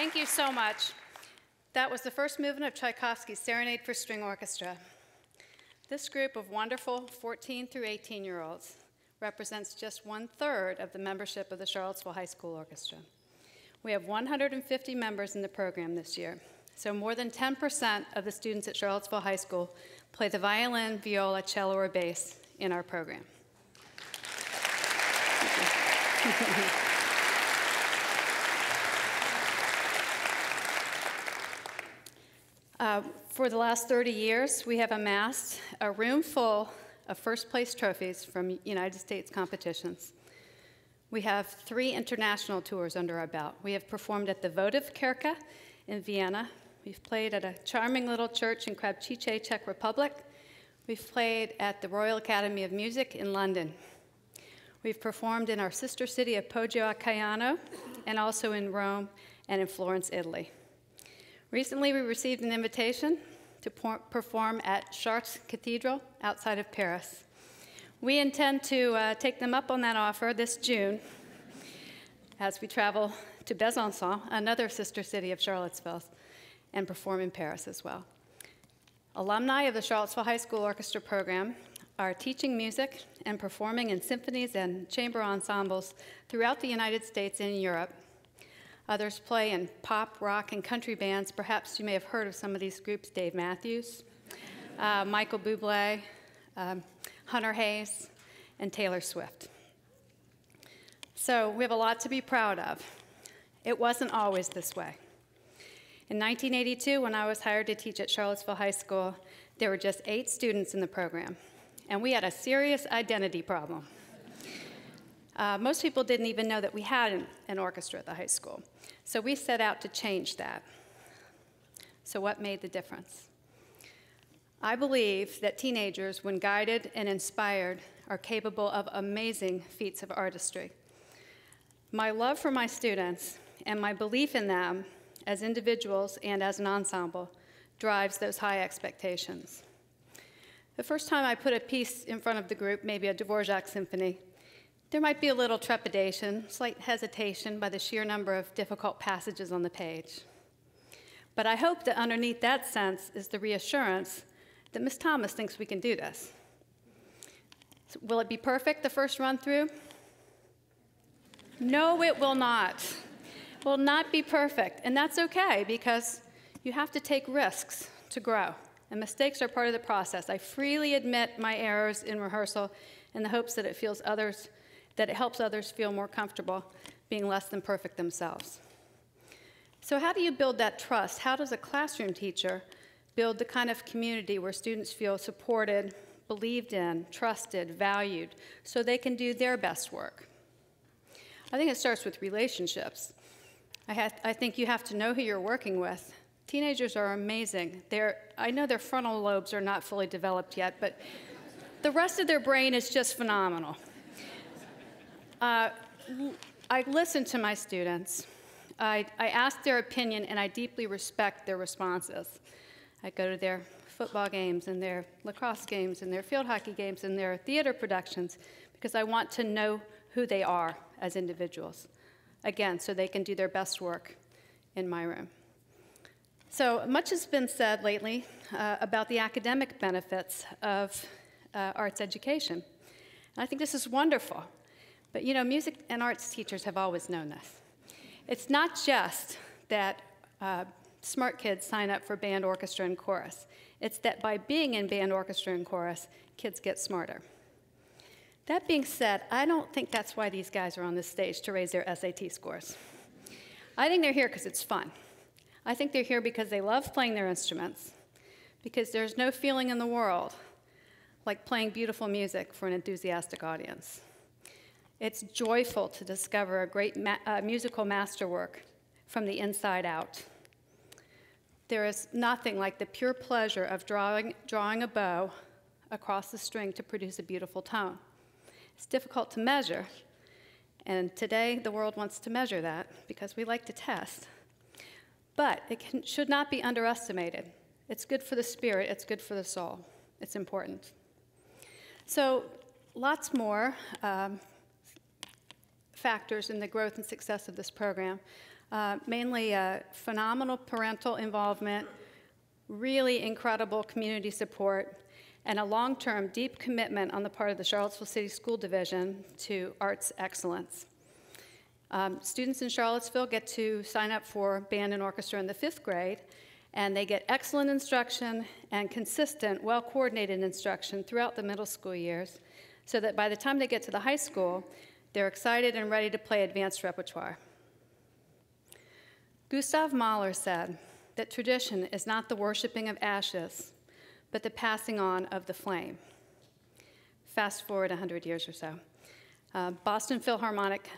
Thank you so much. That was the first movement of Tchaikovsky's Serenade for String Orchestra. This group of wonderful 14 through 18-year-olds represents just 1/3 of the membership of the Charlottesville High School Orchestra. We have 150 members in the program this year, so more than 10% of the students at Charlottesville High School play the violin, viola, cello, or bass in our program. For the last 30 years, we have amassed a room full of first-place trophies from United States competitions. We have 3 international tours under our belt. We have performed at the Votive Kirche in Vienna. We've played at a charming little church in Krabčice, Czech Republic. We've played at the Royal Academy of Music in London. We've performed in our sister city of Poggio a Caiano, and also in Rome and in Florence, Italy. Recently, we received an invitation to perform at Chartres Cathedral outside of Paris. We intend to take them up on that offer this June as we travel to Besançon, another sister city of Charlottesville, and perform in Paris as well. Alumni of the Charlottesville High School Orchestra program are teaching music and performing in symphonies and chamber ensembles throughout the United States and Europe. Others play in pop, rock, and country bands. Perhaps you may have heard of some of these groups: Dave Matthews, Michael Bublé, Hunter Hayes, and Taylor Swift. So we have a lot to be proud of. It wasn't always this way. In 1982, when I was hired to teach at Charlottesville High School, there were just 8 students in the program, and we had a serious identity problem. Most people didn't even know that we had an orchestra at the high school. So we set out to change that. So what made the difference? I believe that teenagers, when guided and inspired, are capable of amazing feats of artistry. My love for my students and my belief in them as individuals and as an ensemble drives those high expectations. The first time I put a piece in front of the group, maybe a Dvorak symphony, there might be a little trepidation, slight hesitation by the sheer number of difficult passages on the page. But I hope that underneath that sense is the reassurance that Ms. Thomas thinks we can do this. So will it be perfect the first run through? No, it will not. It will not be perfect, and that's okay because you have to take risks to grow, and mistakes are part of the process. I freely admit my errors in rehearsal in the hopes that it helps others feel more comfortable being less than perfect themselves. So how do you build that trust? How does a classroom teacher build the kind of community where students feel supported, believed in, trusted, valued, so they can do their best work? I think it starts with relationships. I think you have to know who you're working with. Teenagers are amazing. I know their frontal lobes are not fully developed yet, but the rest of their brain is just phenomenal. I listen to my students. I ask their opinion, and I deeply respect their responses. I go to their football games and their lacrosse games and their field hockey games and their theater productions because I want to know who they are as individuals, again, so they can do their best work in my room. So much has been said lately about the academic benefits of arts education. And I think this is wonderful. But you know, music and arts teachers have always known this. It's not just that smart kids sign up for band, orchestra, and chorus. It's that by being in band, orchestra, and chorus, kids get smarter. That being said, I don't think that's why these guys are on this stage, to raise their SAT scores. I think they're here because it's fun. I think they're here because they love playing their instruments, because there's no feeling in the world like playing beautiful music for an enthusiastic audience. It's joyful to discover a great musical masterwork from the inside out. There is nothing like the pure pleasure of drawing a bow across the string to produce a beautiful tone. It's difficult to measure, and today the world wants to measure that because we like to test. But it should not be underestimated. It's good for the spirit, it's good for the soul. It's important. So lots more factors in the growth and success of this program. Mainly phenomenal parental involvement, really incredible community support, and a long-term deep commitment on the part of the Charlottesville City School Division to arts excellence. Students in Charlottesville get to sign up for band and orchestra in the 5th grade, and they get excellent instruction and consistent, well-coordinated instruction throughout the middle school years, so that by the time they get to the high school, they're excited and ready to play advanced repertoire. Gustav Mahler said that tradition is not the worshiping of ashes, but the passing on of the flame. Fast forward 100 years or so. Boston Philharmonic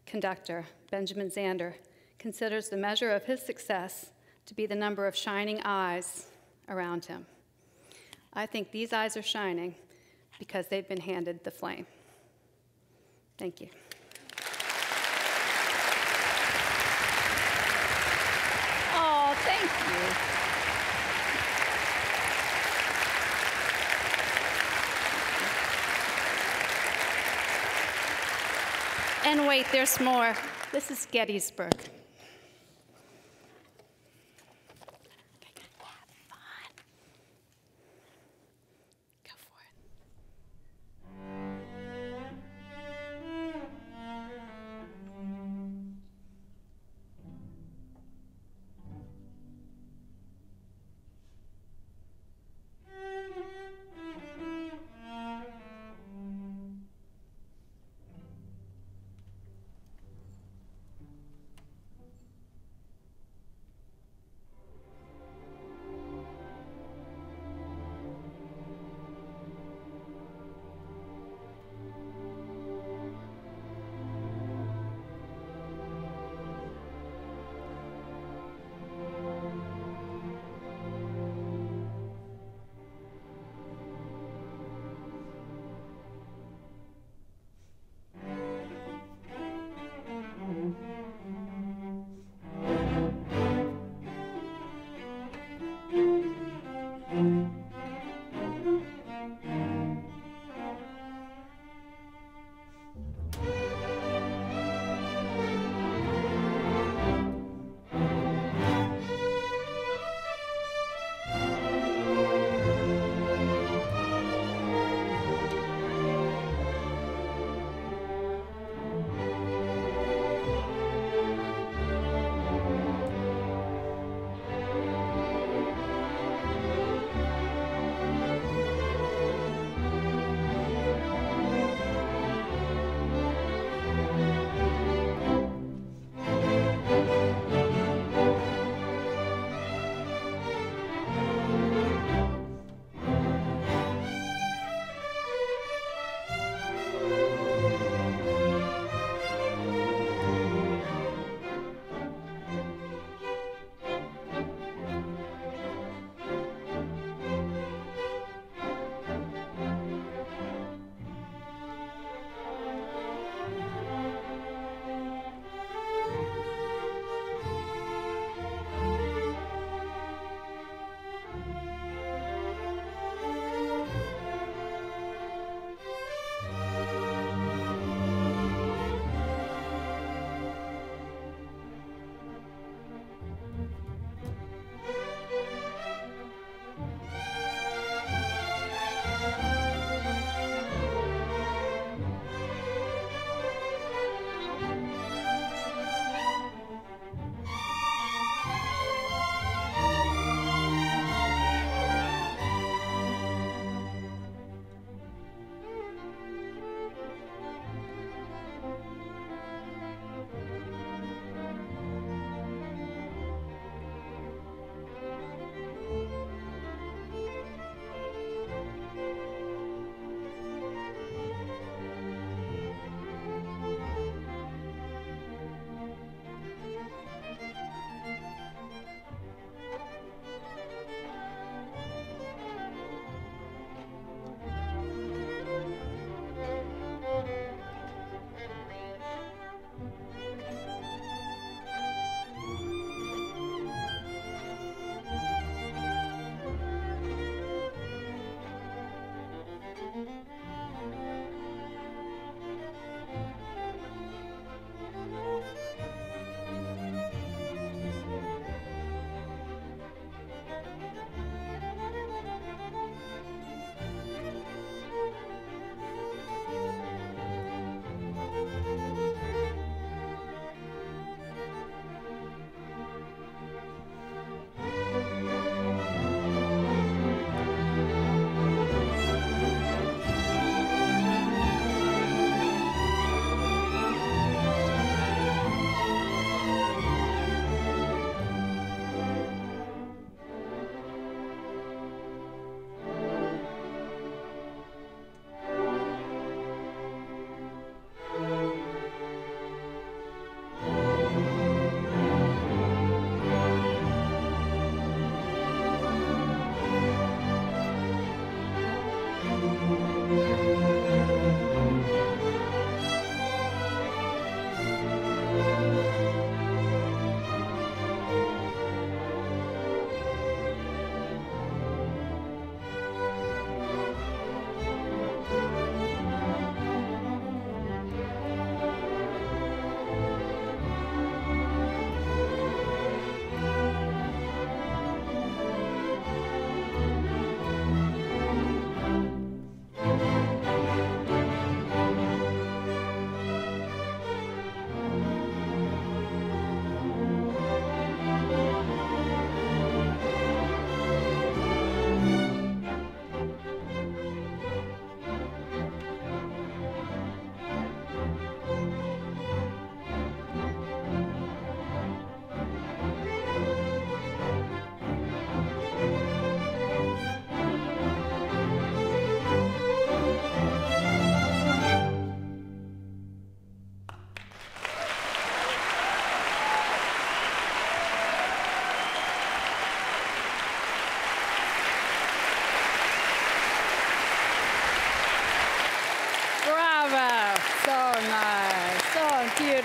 conductor Benjamin Zander considers the measure of his success to be the number of shining eyes around him. I think these eyes are shining because they've been handed the flame. Thank you. Oh, thank you. And wait, there's more. This is Gettysburg.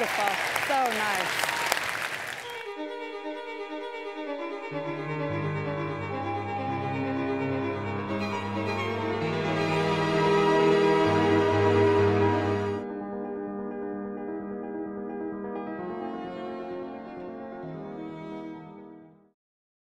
Beautiful. So nice.